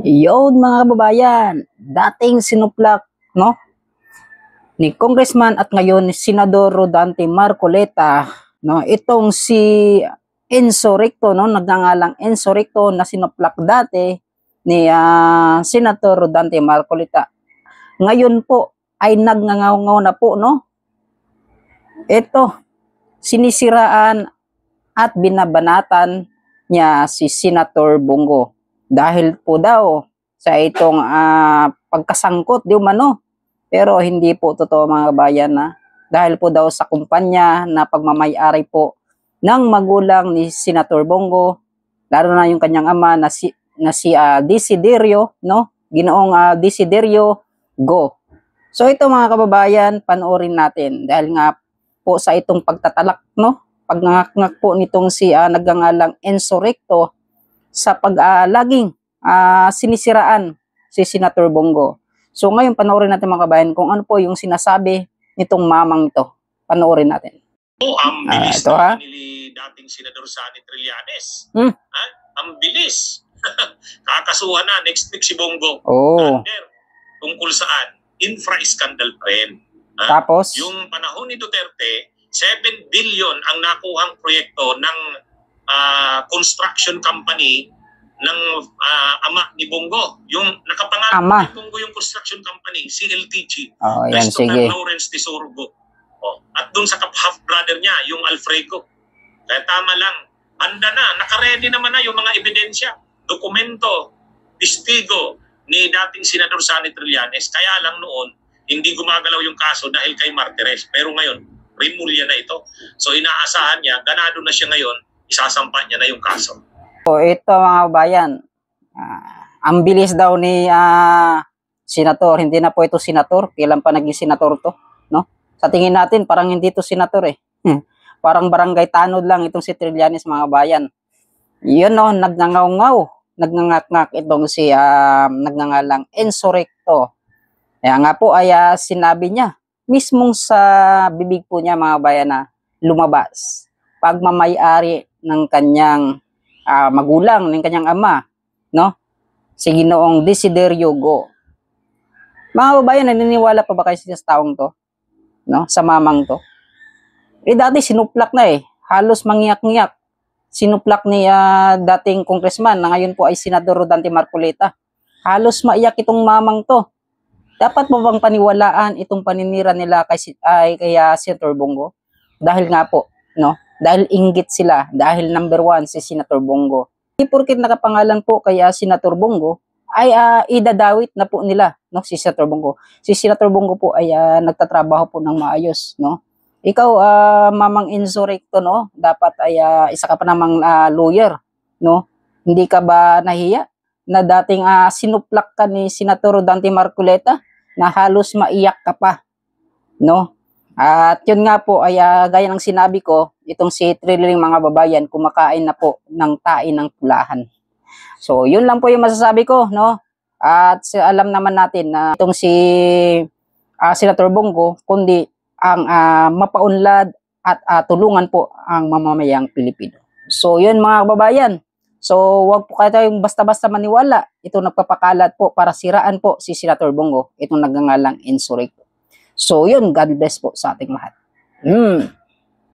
Yun mga kababayan, dating sinuplak no ni Congressman at ngayon ni Senador Rodante Marcoleta no itong si Enzo Recto no nagngangalang Enzo Recto na sinuplak dati ni Senator Rodante Marcoleta. Ngayon po ay nagngangaw na po no. Ito sinisiraan at binabanatan niya si Senator Bongo dahil po daw sa itong pagkasangkot di umano, pero hindi po totoo mga kabayan na dahil po daw sa kumpanya na pagmamay-ari po ng magulang ni Senator Bongo, lalo na yung kanyang ama na si Desiderio no, Ginoong Desiderio Go. So ito mga kababayan, panoorin natin dahil nga po sa itong pagtatalak no, pagngangak po nitong si nagngangalang Enzo Recto sa laging sinisiraan si Senator Bongo. So ngayon panoorin natin mga kabayan kung ano po yung sinasabi nitong mamang ito. Panoorin natin. Ang bilis ito, ni dating Senador Sani Trillanes. Ang bilis. Kakasuhan na next week si Bongo. Tungkol saan? Infra-scandal pa rin. Tapos? Yung panahon ni Duterte, 7 billion ang nakuhang proyekto ng construction company ng ama ni Bongo. Yung nakapangalan ni Bongo yung construction company, CLTG. Yan, sige. Lawrence Tesorgo. At dun sa half brother niya, yung Alfredo. Kaya tama lang, handa na, nakaredy naman na yung mga ebidensya, dokumento, testigo ni dating Senador Sani Trillanes. Kaya lang noon, hindi gumagalaw yung kaso dahil kay Martires. Pero ngayon, Rimulya na ito. So inaasahan niya, ganado na siya ngayon, isasampa niya na yung kaso. So ito mga kabayan, ang bilis daw ni Senator, hindi na po ito Senator, kailan pa naging Senator to, no? Sa tingin natin, parang hindi ito Senator eh. Parang barangay tanod lang itong si Trillanes mga kabayan. Yun no, nagngangaw-ngaw, nagnangak-ngak itong si nagngangalang Enzo Recto. Kaya nga po ay sinabi niya, mismong sa bibig po niya mga kabayan na lumabas, pagmamay-ari ng kanyang magulang, ng kanyang ama, no? Si Ginoong Desiderio Go. Mga kabayan, naniniwala pa ba kayo sa taong to? No? Sa mamang to? Dati sinuplak na eh. Halos mangyak-ngyak. Sinuplak ni dating congressman na ngayon po ay Senador Rodante Marcoleta. Halos maiyak itong mamang to. Dapat mo bang paniwalaan itong paninira nila kay Senator Bongo? Dahil nga po, no? Dahil inggit sila, dahil number 1 si Senator Bongo. Hindi porket nakapangalan po kay Senator Bongo, ay idadawit na po nila, no, si Senator Bongo. Si Senator Bongo po ay nagtatrabaho po ng maayos, no. Ikaw, Mamang Enzo Recto, no, dapat ay isa ka pa namang lawyer, no. Hindi ka ba nahiya na dating sinuplak ka ni Senator Rodante Marcoleta na halos maiyak ka pa, no? At yun nga po ay gaya ng sinabi ko, itong si Trilling mga babayan kumakain na po ng tain ng pulahan. So yun lang po yung masasabi ko, no? At alam naman natin na itong si Senator Bongo kundi ang mapaunlad at tulungan po ang mamamayang Pilipino. So yun mga kababayan. So wag po kayong basta-basta maniwala. Ito nagpapakalat po para siraan po si Senator Bongo, itong nagngangalang Enzo Recto. So yun, God bless po sa ating lahat.